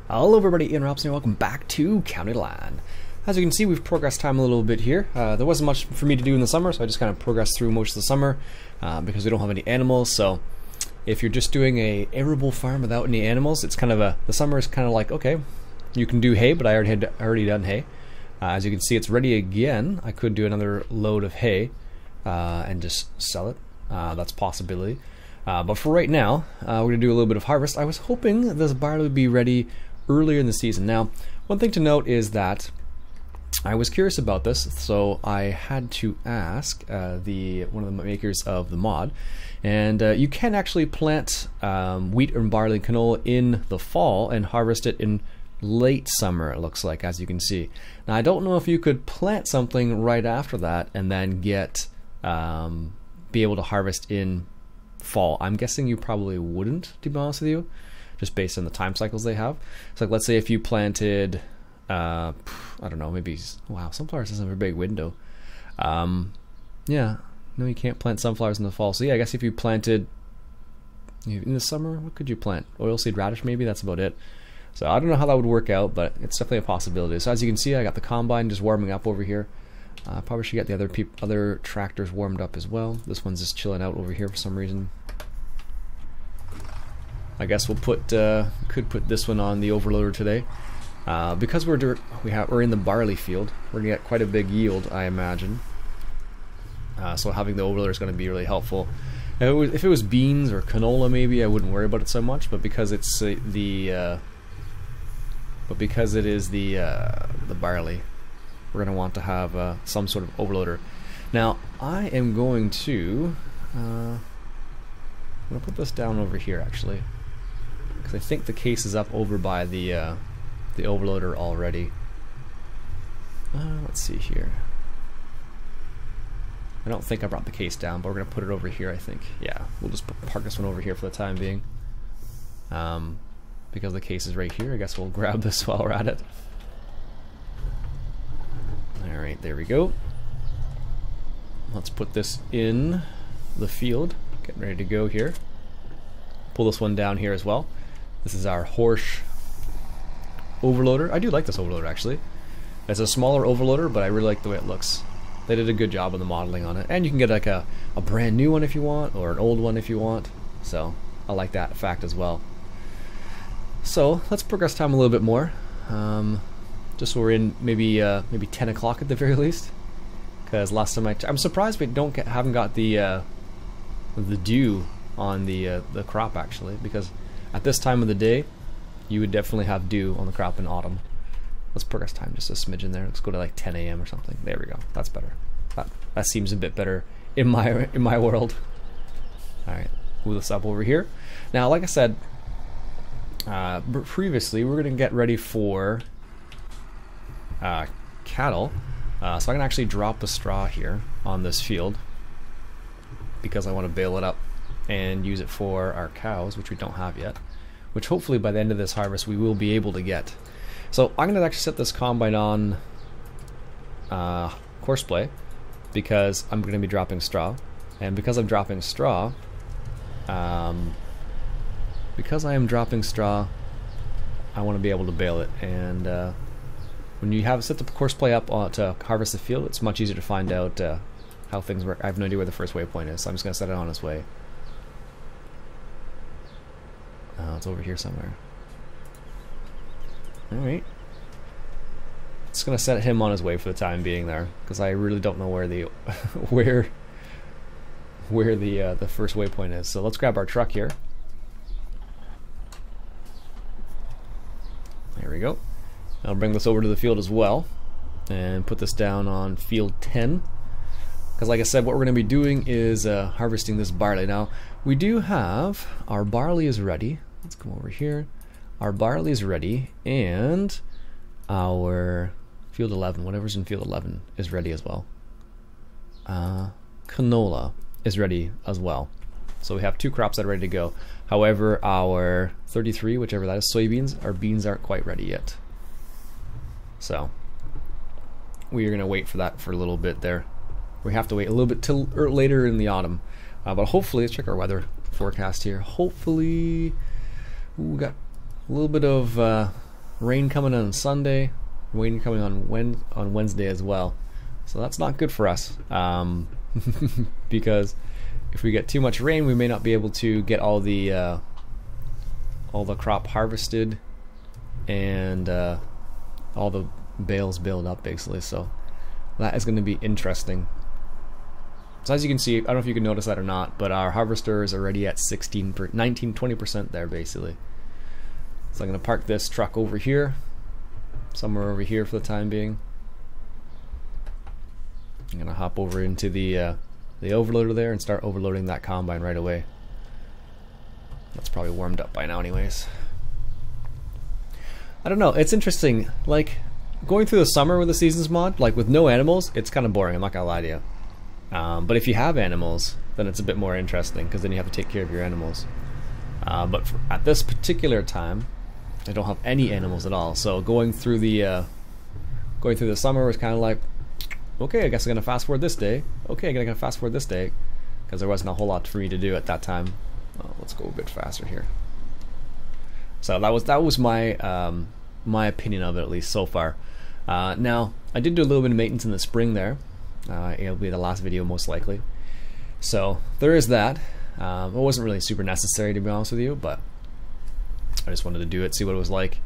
Hello everybody, Iain Robson here. Welcome back to County Line. As you can see, we've progressed time a little bit here. There wasn't much for me to do in the summer, so I just kind of progressed through most of the summer because we don't have any animals. So if you're just doing a arable farm without any animals, it's kind of the summer is kind of like, okay, you can do hay, but I already done hay. As you can see, it's ready again. I could do another load of hay and just sell it. That's a possibility. But for right now, we're going to do a little bit of harvest. I was hoping this barley would be ready earlier in the season. Now, one thing to note is that I was curious about this, so I had to ask one of the makers of the mod, and you can actually plant wheat and barley and canola in the fall and harvest it in late summer, it looks like, as you can see. Now, I don't know if you could plant something right after that and then get be able to harvest in fall. I'm guessing you probably wouldn't, to be honest with you, just based on the time cycles they have. So like, let's say if you planted I don't know, maybe, wow, sunflowers doesn't have a big window. Yeah, no, you can't plant sunflowers in the fall. So yeah, I guess if you planted in the summer, what could you plant? Oilseed radish maybe, that's about it. So I don't know how that would work out, but it's definitely a possibility. So as you can see, I got the combine just warming up over here. Probably should get the other tractors warmed up as well. This one's just chilling out over here for some reason. I guess we'll could put this one on the overloader today. Because we're in the barley field, we're gonna get quite a big yield, I imagine. So having the overloader is going to be really helpful. If it was beans or canola, maybe I wouldn't worry about it so much. But because it's the barley, we're going to want to have some sort of overloader. Now I am going to I'm going to put this down over here actually, because I think the case is up over by the overloader already. Let's see here. I don't think I brought the case down, but we're going to put it over here, I think. Yeah, we'll just park this one over here for the time being. Because the case is right here, I guess we'll grab this while we're at it. Alright, there we go. Let's put this in the field. Getting ready to go here. Pull this one down here as well. This is our Horsch overloader. I do like this overloader actually. It's a smaller overloader, but I really like the way it looks. They did a good job of the modeling on it, and you can get like a brand new one if you want, or an old one if you want. So I like that fact as well. So let's progress time a little bit more, just so we're in maybe 10 o'clock at the very least. Because last time I'm surprised we haven't got the dew on the crop actually, because at this time of the day you would definitely have dew on the crop in autumn. Let's progress time just a smidgen there. Let's go to like 10 a.m. or something. There we go. That's better. That seems a bit better in my world. All right, move this up over here. Now, like I said previously, we're gonna get ready for cattle. So I can actually drop the straw here on this field because I want to bale it up and use it for our cows, which we don't have yet. Which hopefully by the end of this harvest we will be able to get. So I'm going to actually set this combine on horseplay because I'm going to be dropping straw, and because I'm dropping straw, I want to be able to bale it. And when you set the horseplay up to harvest the field, it's much easier to find out how things work. I have no idea where the first waypoint is, so I'm just going to set it on its way. It's over here somewhere. Alright. Just gonna set him on his way for the time being there, because I really don't know where the the first waypoint is. So let's grab our truck here. There we go. I'll bring this over to the field as well and put this down on field 10. Because like I said, what we're going to be doing is harvesting this barley. Now, we do have, our barley is ready. Let's come over here. Our barley is ready, and our field 11, whatever's in field 11, is ready as well. Canola is ready as well. So we have two crops that are ready to go. However, our 33, whichever that is, soybeans, our beans aren't quite ready yet. So we are going to wait for that for a little bit there. We have to wait a little bit till later in the autumn. But hopefully, let's check our weather forecast here. Hopefully, we got a little bit of rain coming on Sunday, rain coming on Wednesday as well. So that's not good for us, because if we get too much rain, we may not be able to get all the crop harvested and all the bales baled up, basically. So that is going to be interesting. So as you can see, I don't know if you can notice that or not, but our harvester is already at 19-20% there, basically. So I'm going to park this truck over here, somewhere over here for the time being. I'm going to hop over into the overloader there and start overloading that combine right away. That's probably warmed up by now anyways. I don't know, it's interesting, like going through the summer with the seasons mod, like with no animals, it's kind of boring, I'm not gonna lie to you. But if you have animals, then it's a bit more interesting, because then you have to take care of your animals. But at this particular time, I don't have any animals at all, so going through the summer was kind of like, okay, I guess I'm gonna fast forward this day. Okay, I'm gonna fast forward this day, because there wasn't a whole lot for me to do at that time. Oh, let's go a bit faster here. So that was my my opinion of it, at least so far. Now I did do a little bit of maintenance in the spring there. It'll be the last video most likely. So there is that. It wasn't really super necessary, to be honest with you, but I just wanted to do it, see what it was like.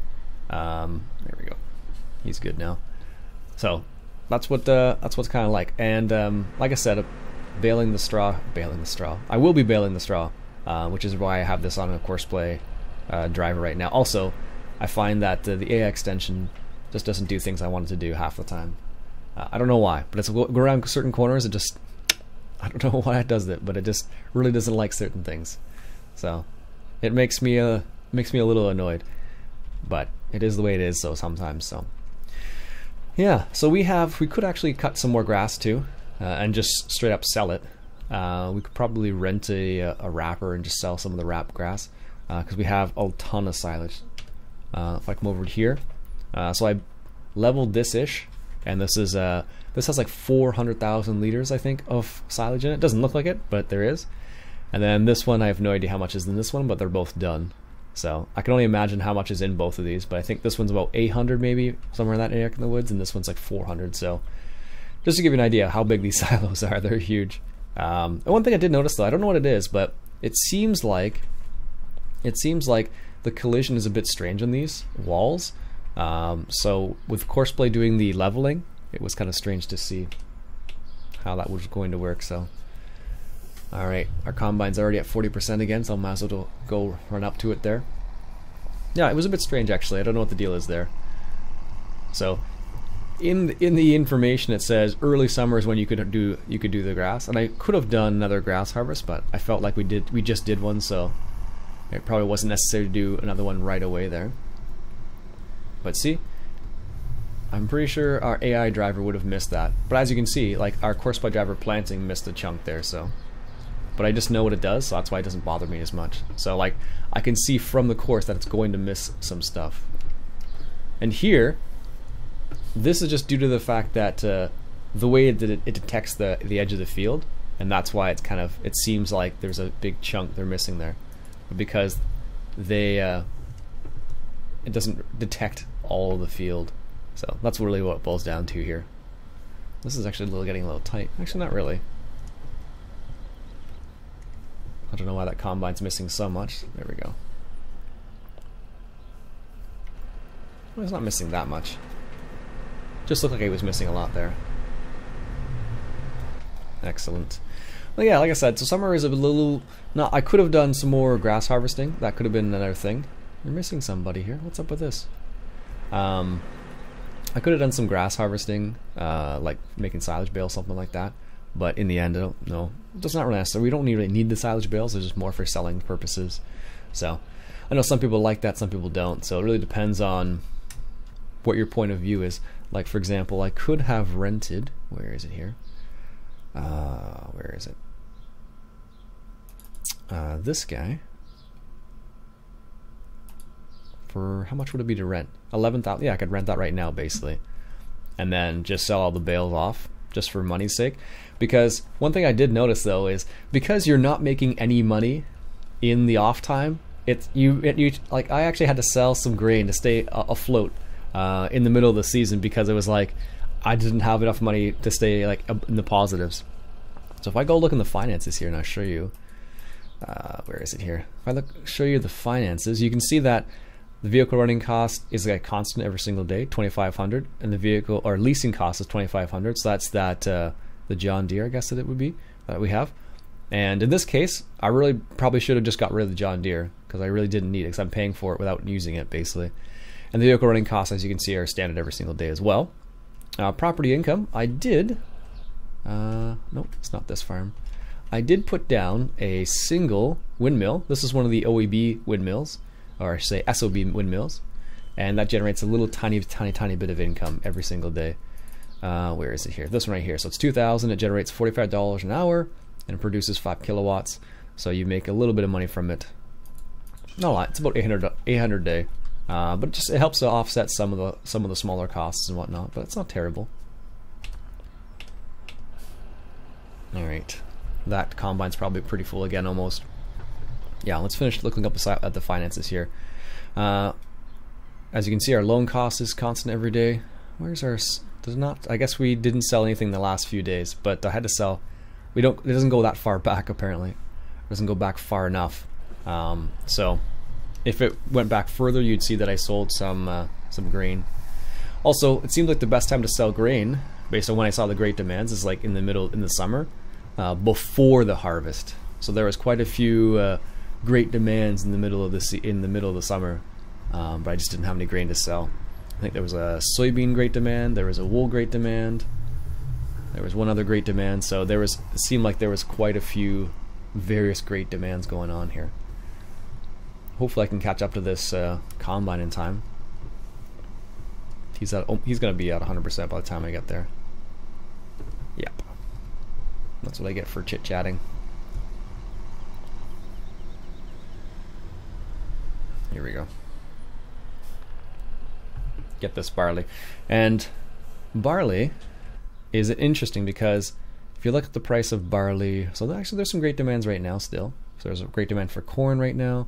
There we go. He's good now. So that's what's kind of like. And like I said, baling the straw. I will be baling the straw, which is why I have this on a Courseplay driver right now. Also, I find that the AI extension just doesn't do things I want it to do half the time. I don't know why, but it's go around certain corners. It just, I don't know why it does it, but it just really doesn't like certain things. So it makes me a little annoyed, but it is the way it is. So sometimes, so yeah. So we could actually cut some more grass too, and just straight up sell it. We could probably rent a wrapper and just sell some of the wrapped grass, because we have a ton of silage. If I come over here, so I leveled this ish, and this has like 400,000 liters, I think, of silage in it. Doesn't look like it, but there is. And then this one, I have no idea how much is in this one, but they're both done. So I can only imagine how much is in both of these, but I think this one's about 800 maybe, somewhere in that area in the woods, and this one's like 400. So just to give you an idea how big these silos are, they're huge. And one thing I did notice though, I don't know what it is, but it seems like the collision is a bit strange on these walls. So with Courseplay doing the leveling, it was kind of strange to see how that was going to work. So alright, our combine's already at 40% again, so I might as well go run up to it there. Yeah, it was a bit strange actually. I don't know what the deal is there. So in the information it says early summer is when you could do the grass, and I could have done another grass harvest, but I felt like we just did one, so it probably wasn't necessary to do another one right away there. But see, I'm pretty sure our AI driver would have missed that. But as you can see, like our Courseplay driver planting missed a chunk there, so. But I just know what it does, so that's why it doesn't bother me as much. So like, I can see from the course that it's going to miss some stuff. And here, this is just due to the fact that the way that it detects the edge of the field, and that's why it's kind of, it seems like there's a big chunk they're missing there. Because they it doesn't detect all of the field, so that's really what it boils down to here. This is actually getting a little tight. Actually, not really. I don't know why that combine's missing so much. There we go. Well, it's not missing that much. Just looked like it was missing a lot there. Excellent. Well, yeah, like I said, so summer is a little. No, I could have done some more grass harvesting. That could have been another thing. You're missing somebody here. What's up with this? I could have done some grass harvesting, like making silage bales, something like that. But in the end, I don't know. It's not really necessary. We don't really need the silage bales. They're just more for selling purposes. So I know some people like that, some people don't. So it really depends on what your point of view is. Like for example, I could have rented. Where is it here? Where is it? This guy. For how much would it be to rent? 11,000. Yeah, I could rent that right now, basically, and then just sell all the bales off, just for money's sake. Because one thing I did notice though is because you're not making any money in the off time, you like I actually had to sell some grain to stay afloat in the middle of the season because it was like I didn't have enough money to stay like in the positives. So if I go look in the finances here and I'll show you, where is it here? If I show you the finances, you can see that the vehicle running cost is like constant every single day, 2,500, and the vehicle or leasing cost is 2,500. So that's that the John Deere, I guess that it would be that we have. And in this case, I really probably should have just got rid of the John Deere because I really didn't need it because I'm paying for it without using it basically. And the vehicle running costs, as you can see, are standard every single day as well. Property income, I did. Nope, it's not this farm. I did put down a single windmill. This is one of the OEB windmills, or I should say SOB windmills, and that generates a little tiny bit of income every single day. Where is it here? This one right here. So it's 2,000. It generates $45 an hour, and it produces 5 kilowatts. So you make a little bit of money from it. Not a lot. It's about 800 a day, but it helps to offset some of the smaller costs and whatnot. But it's not terrible. All right. That combine's probably pretty full again, almost. Yeah, let's finish looking up at the finances here. As you can see, our loan cost is constant every day. Where's our? Does not? I guess we didn't sell anything the last few days, but I had to sell. We don't. It doesn't go that far back apparently. It doesn't go back far enough. So, if it went back further, you'd see that I sold some grain. Also, it seems like the best time to sell grain, based on when I saw the great demands, is like in the summer. Before the harvest, so there was quite a few great demands in the middle of the summer, but I just didn't have any grain to sell. I think there was a soybean great demand, there was a wool great demand, there was one other great demand. So it seemed like there was quite a few various great demands going on here. Hopefully, I can catch up to this combine in time. He's going to be at 100% by the time I get there. Yep. That's what I get for chit-chatting. Here we go. Get this barley. And barley is interesting because if you look at the price of barley, so actually there's some great demands right now still. So there's a great demand for corn right now,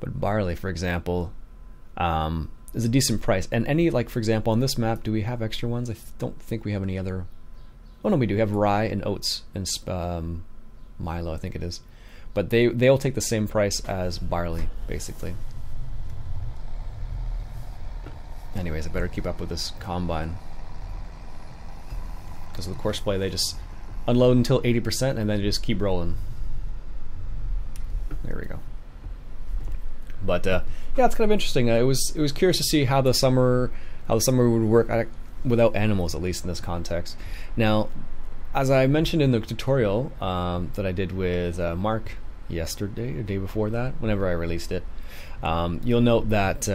but barley, for example, is a decent price. And any, like for example, on this map, do we have extra ones? I don't think we have any other. Oh no, we do. We have rye and oats and Milo, I think it is. But they'll take the same price as barley, basically. Anyways, I better keep up with this combine. Because of the course play, they just unload until 80% and then they just keep rolling. There we go. But yeah, it's kind of interesting. It was curious to see how the summer would work without animals, at least in this context. Now, as I mentioned in the tutorial that I did with Mark yesterday or day before that, whenever I released it, you'll note that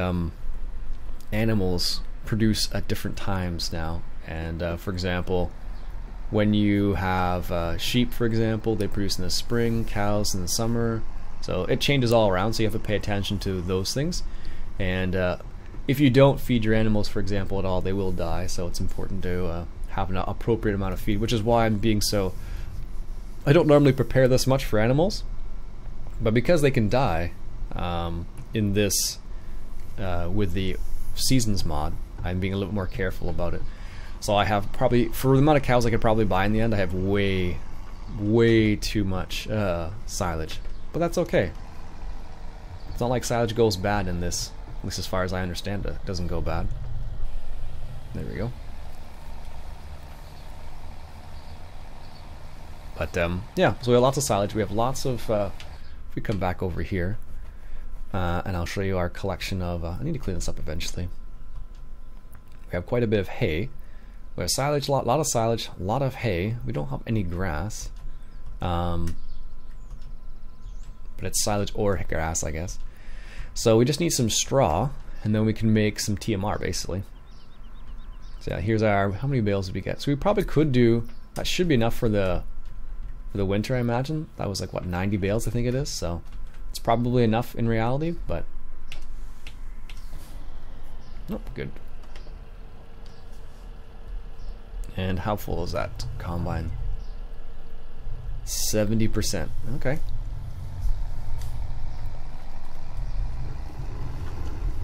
animals produce at different times now. And for example, when you have sheep, for example, they produce in the spring, cows in the summer. So it changes all around, so you have to pay attention to those things. And if you don't feed your animals, for example, at all, they will die. So it's important to have an appropriate amount of feed, which is why I'm being so... I don't normally prepare this much for animals, but because they can die in this with the seasons mod, I'm being a little bit more careful about it. So I have probably, for the amount of cows I could probably buy in the end, I have way too much silage. But that's okay. It's not like silage goes bad in this, at least as far as I understand it. It doesn't go bad. There we go. But yeah, so we have lots of silage. We have lots of, if we come back over here, and I'll show you our collection of, I need to clean this up eventually. We have quite a bit of hay. We have silage, lot of silage, a lot of hay. We don't have any grass. But it's silage or grass, I guess. So we just need some straw, and then we can make some TMR, basically. So yeah, here's our, how many bales did we get? So we probably could do, that should be enough for the winter, I imagine. That was like, what, 90 bales, I think it is. So it's probably enough in reality, but nope, good. And how full is that combine? 70%. Okay.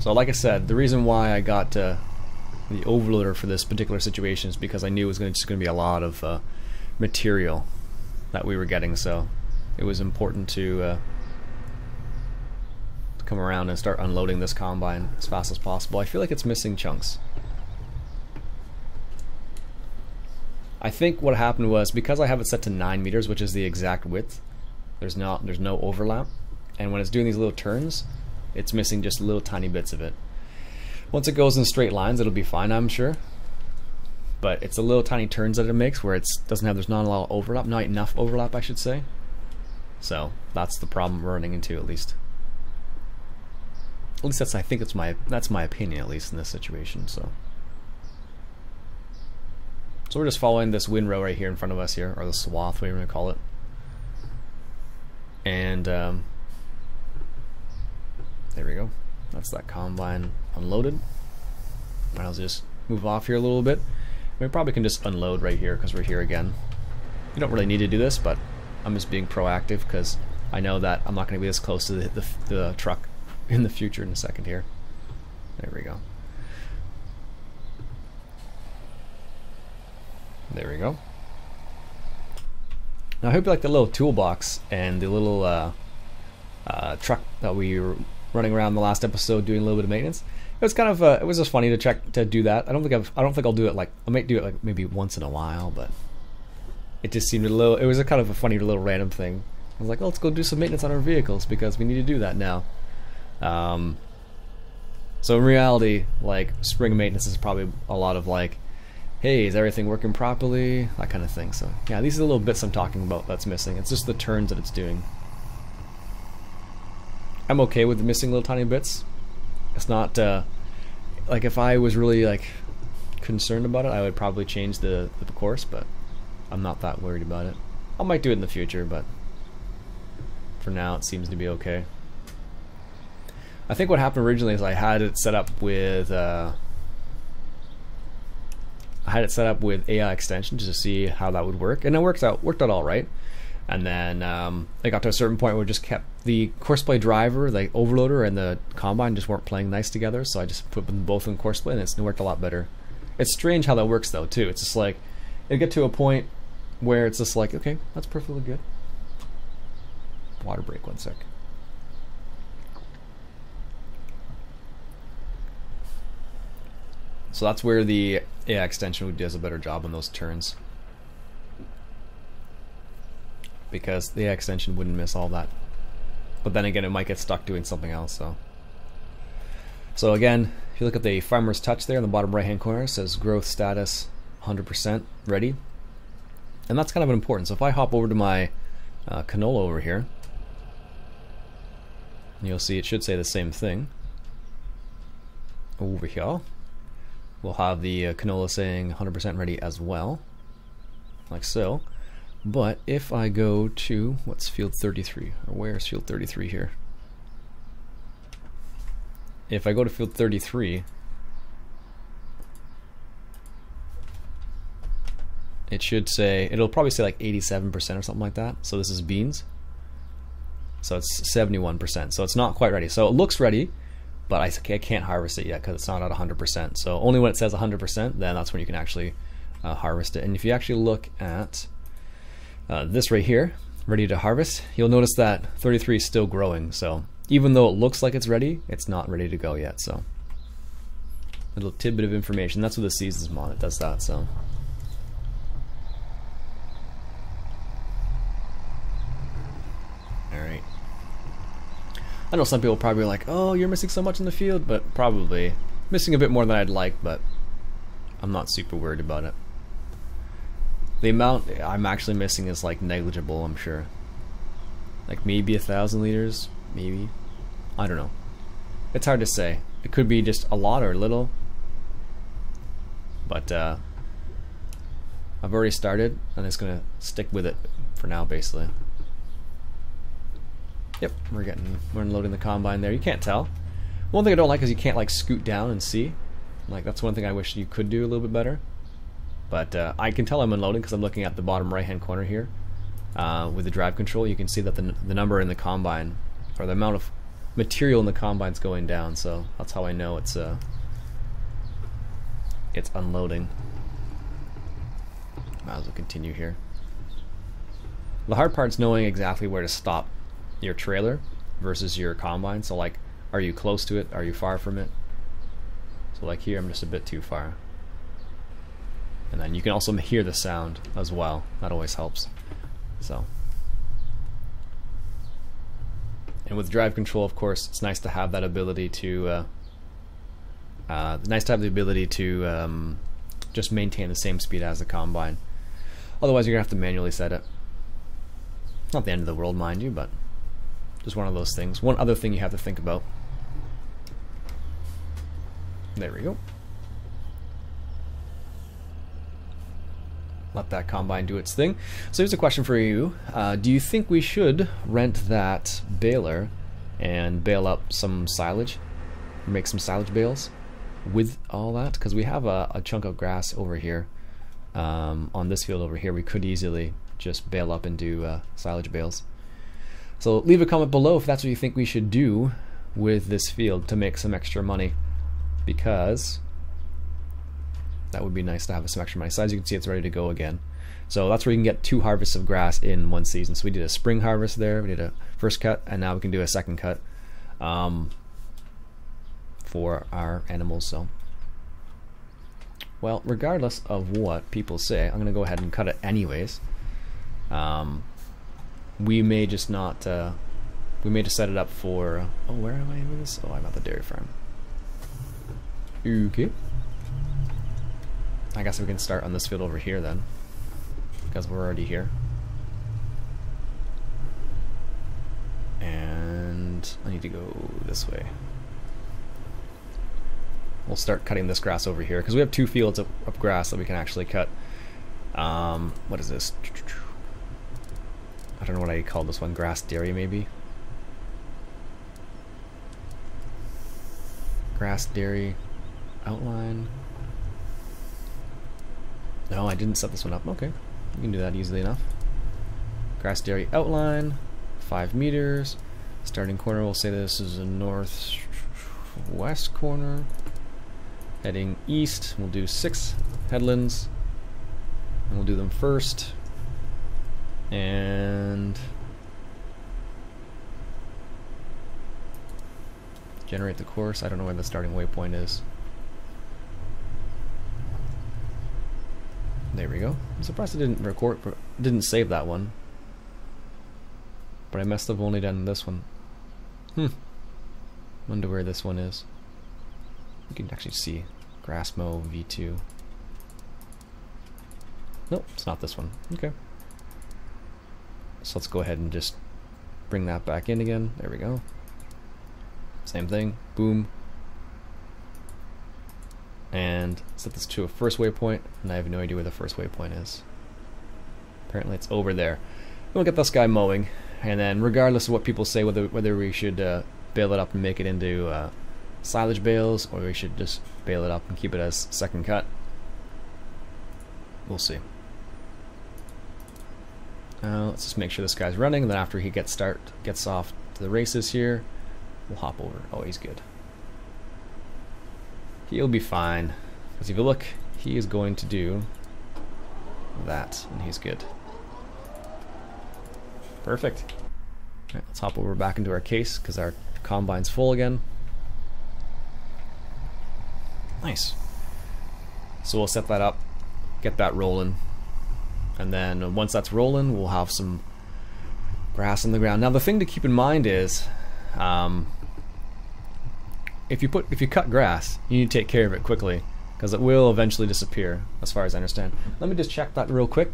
So like I said, the reason why I got the overloader for this particular situation is because I knew it was just going to be a lot of material that we were getting, so it was important to come around and start unloading this combine as fast as possible. I feel like it's missing chunks. I think what happened was, because I have it set to 9 meters, which is the exact width, there's no overlap, and when it's doing these little turns, it's missing just little tiny bits of it. Once it goes in straight lines, it'll be fine, I'm sure. But it's the little tiny turns that it makes where there's not a lot of overlap, not enough overlap, I should say. So that's the problem we're running into, at least. At least that's my opinion, at least in this situation. So we're just following this windrow right here in front of us here, or the swath, whatever you want to call it. And there we go. That's that combine unloaded. And I'll just move off here a little bit. We probably can just unload right here because we're here again. You don't really need to do this, but I'm just being proactive because I know that I'm not going to be this close to the truck in the future in a second here. There we go. There we go. Now I hope you like the little toolbox and the little truck that we were running around the last episode doing a little bit of maintenance. It was kind of it was just funny to do that. I don't think I'll do it like, I might do it like maybe once in a while, but it just seemed it was a kind of a funny little random thing. I was like, oh, let's go do some maintenance on our vehicles because we need to do that now. So in reality, like, spring maintenance is probably a lot of like, hey, is everything working properly? That kind of thing. So yeah, these are the little bits I'm talking about that's missing. It's just the turns that it's doing. I'm okay with the missing little tiny bits. It's not like, if I was really like concerned about it, I would probably change the course, but I'm not that worried about it. I might do it in the future, but for now it seems to be okay. I think what happened originally is I had it set up with AI extension just to see how that would work, and it worked out all right. And then I got to a certain point where it just kept the courseplay driver, the overloader, and the combine just weren't playing nice together. So I just put them both in courseplay, and it worked a lot better. It's strange how that works though too. It's just like it'll get to a point where it's just like, okay, that's perfectly good. Water break, 1 sec. So that's where the AI extension does a better job on those turns, because the AI extension wouldn't miss all that. But then again, it might get stuck doing something else. So again, if you look at the farmer's touch there in the bottom right hand corner, it says growth status 100% ready, and that's kind of important. So if I hop over to my canola over here, you'll see it should say the same thing. Over here we'll have the canola saying 100% ready as well, like so. But if I go to, what's field 33, or where's field 33 here? If I go to field 33, it should say, it'll probably say like 87% or something like that. So this is beans. So it's 71%. So it's not quite ready. So it looks ready, but I can't harvest it yet because it's not at 100%. So only when it says 100%, then that's when you can actually harvest it. And if you actually look at this right here, ready to harvest, you'll notice that 33 is still growing. So even though it looks like it's ready, it's not ready to go yet. So a little tidbit of information. That's what the seasons mod, it does that. So all right. I know some people probably are like, oh, you're missing so much in the field, but probably missing a bit more than I'd like, but I'm not super worried about it. The amount I'm actually missing is like negligible, I'm sure. Like maybe 1,000 liters, maybe. I don't know. It's hard to say. It could be just a lot or little. But I've already started, and it's gonna stick with it for now, basically. Yep, we're unloading the combine there. You can't tell. One thing I don't like is you can't like scoot down and see. Like that's one thing I wish you could do a little bit better. But I can tell I'm unloading because I'm looking at the bottom right hand corner here with the drive control. You can see that the number in the combine, or the amount of material in the combine's going down, so that's how I know it's unloading. Might as well continue here. The hard part's knowing exactly where to stop your trailer versus your combine. So like, are you close to it? Are you far from it? So like here, I'm just a bit too far. And then you can also hear the sound as well. That always helps. So. And with drive control, of course, it's nice to have that ability to just maintain the same speed as the combine. Otherwise, you're gonna have to manually set it. Not the end of the world, mind you, but just one of those things. One other thing you have to think about. There we go. Let that combine do its thing. So here's a question for you. Do you think we should rent that baler and bale up some silage? Make some silage bales with all that? Because we have a chunk of grass over here. On this field over here, we could easily just bale up and do silage bales. So leave a comment below if that's what you think we should do with this field to make some extra money, because that would be nice to have some extra money. So as you can see, it's ready to go again. So that's where you can get 2 harvests of grass in one season. So we did a spring harvest there, we did a first cut, and now we can do a second cut for our animals. So, well, regardless of what people say, I'm going to go ahead and cut it anyways. We may just not, we may just set it up for, oh, where am I with this? Oh, I'm at the dairy farm. Okay. I guess we can start on this field over here then, because we're already here. And I need to go this way. We'll start cutting this grass over here, because we have 2 fields of grass that we can actually cut. What is this? I don't know what I call this one. Grass dairy, maybe? Grass dairy outline. No, I didn't set this one up. Okay, you can do that easily enough. Grass dairy outline, 5 meters. Starting corner, we'll say this is a northwest corner. Heading east, we'll do 6 headlands. And we'll do them first. And generate the course. I don't know where the starting waypoint is. There we go. I'm surprised I didn't save that one. But I must have only done this one. Wonder where this one is. You can actually see grass mow V2. Nope, it's not this one. Okay. So let's go ahead and just bring that back in again. There we go. Same thing. Boom. And set this to a first waypoint, and I have no idea where the first waypoint is. Apparently it's over there. We'll get this guy mowing, and then regardless of what people say, whether we should bale it up and make it into silage bales, or we should just bale it up and keep it as second cut, we'll see. Let's just make sure this guy's running, and then after he gets off to the races here, we'll hop over. Oh, he's good. He'll be fine, because if you look, he is going to do that, and he's good. Perfect. Alright, let's hop over back into our case, because our combine's full again. Nice. So we'll set that up, get that rolling, and then once that's rolling, we'll have some grass on the ground. Now the thing to keep in mind is, if you cut grass, you need to take care of it quickly, because it will eventually disappear, as far as I understand. Let me just check that real quick,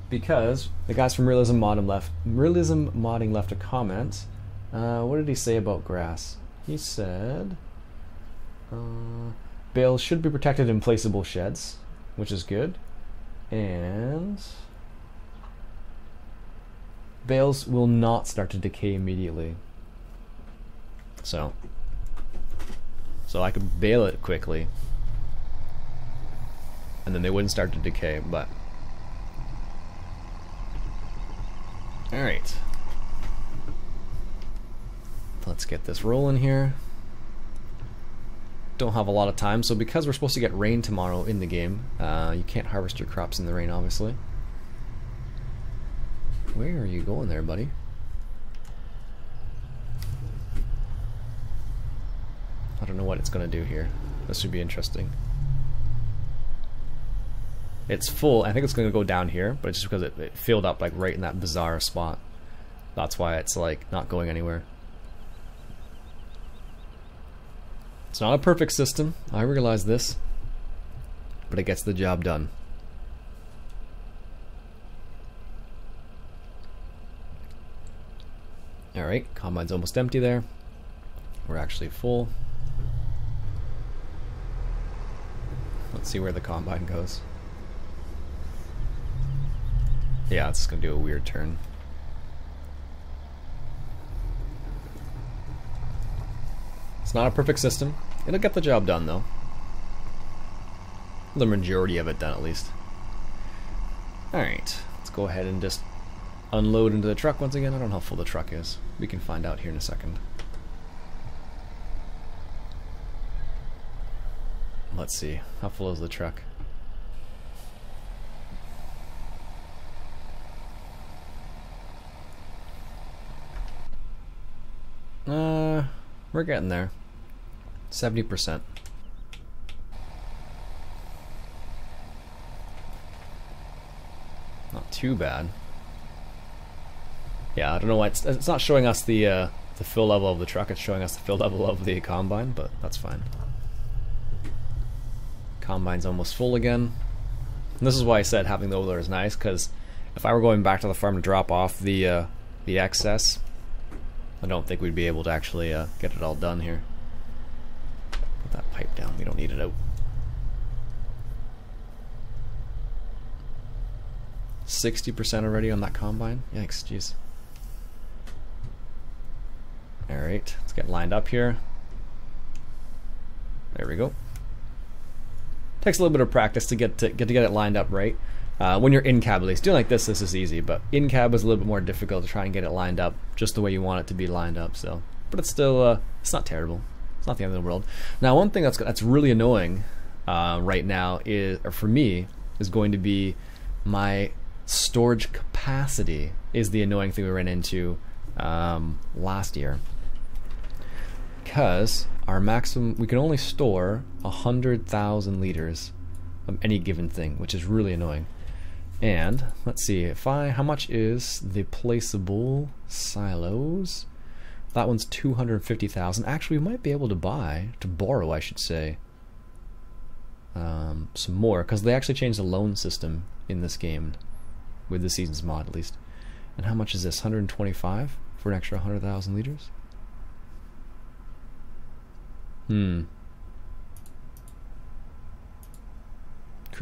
because the guys from Realism Modding left a comment. What did he say about grass? He said bales should be protected in placeable sheds, which is good, and bales will not start to decay immediately. So I could bale it quickly, and then they wouldn't start to decay, but alright. let's get this rolling here. Don't have a lot of time, so because we're supposed to get rain tomorrow in the game, you can't harvest your crops in the rain, obviously. Where are you going there, buddy? I don't know what it's going to do here. This should be interesting. It's full. I think it's going to go down here, but it's just because it filled up like right in that bizarre spot. That's why it's like not going anywhere. It's not a perfect system. I realize this, but it gets the job done. Alright, combine's almost empty there. We're actually full. Let's see where the combine goes. Yeah, it's gonna do a weird turn. It's not a perfect system. It'll get the job done though. The majority of it done at least. Alright, let's go ahead and just unload into the truck once again. I don't know how full the truck is. We can find out here in a second. Let's see, how full is the truck? We're getting there. 70%. Not too bad. Yeah, I don't know why it's not showing us the fill level of the truck. It's showing us the fill level of the combine, but that's fine. Combine's almost full again. And this is why I said having the overloader is nice, because if I were going back to the farm to drop off the excess, I don't think we'd be able to actually get it all done here. Put that pipe down. We don't need it out. 60% already on that combine. Yikes, jeez. Alright, let's get lined up here. There we go. Takes a little bit of practice to get it lined up right. When you're in cab, at least doing like this is easy, but in cab is a little bit more difficult to try and get it lined up just the way you want it to be lined up. So, but it's still it's not terrible. It's not the end of the world. Now, one thing that's really annoying right now is, or for me, is going to be my storage capacity. Is the annoying thing we ran into last year, because our maximum, we can only store 100,000 liters of any given thing, which is really annoying. And let's see, how much is the placeable silos? That one's 250,000. Actually, we might be able to borrow, I should say, some more, because they actually changed the loan system in this game with the seasons mod, at least. And how much is this? 125 for an extra 100,000 liters? Could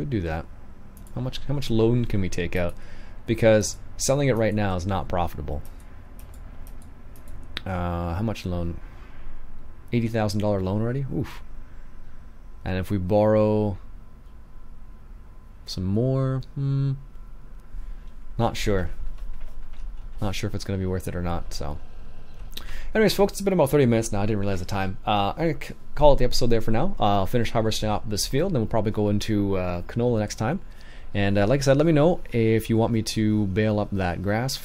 do that. How much loan can we take out? Because selling it right now is not profitable. How much loan? $80,000 loan already? Oof. And if we borrow some more, not sure. Not sure if it's going to be worth it or not. So, anyways, folks, it's been about 30 minutes now. I didn't realize the time. I'm going to call it the episode there for now. I'll finish harvesting off this field, then we'll probably go into canola next time. And like I said, let me know if you want me to bale up that grass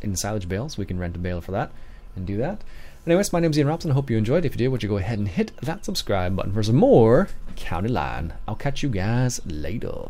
in silage bales. We can rent a baler for that and do that. Anyways, my name's Iain Robson. I hope you enjoyed. If you did, would you go ahead and hit that subscribe button for some more County Line. I'll catch you guys later.